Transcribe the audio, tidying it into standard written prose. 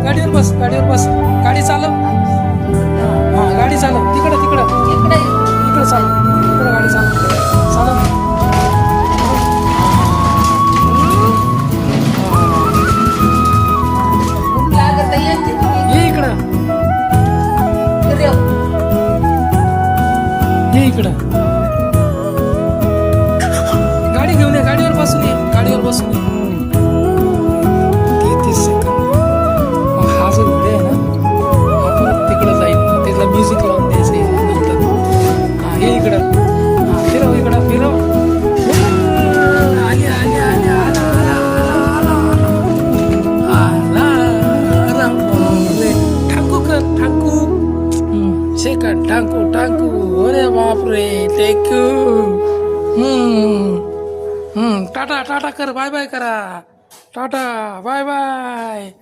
गाडीवर बस गाडी चालव. हा गाडी चालव. तिकडं इकडं चालव. इकडं गाडी चालव. ये इकडं गाडी घेऊन ये. गाडीवर बसून ये. 30 सेकंद. हा जो व्हिडिओ आहे ना हा परत तिकडं जाईल. त्याला म्युझिक लावून द्यायचं नंतर. हा हे इकडं. हा फिरव. आली ठाकू सेकंड टाकू. अरे बापरे टेकू. टाटा कर. बाय करा. Ta-ta bye.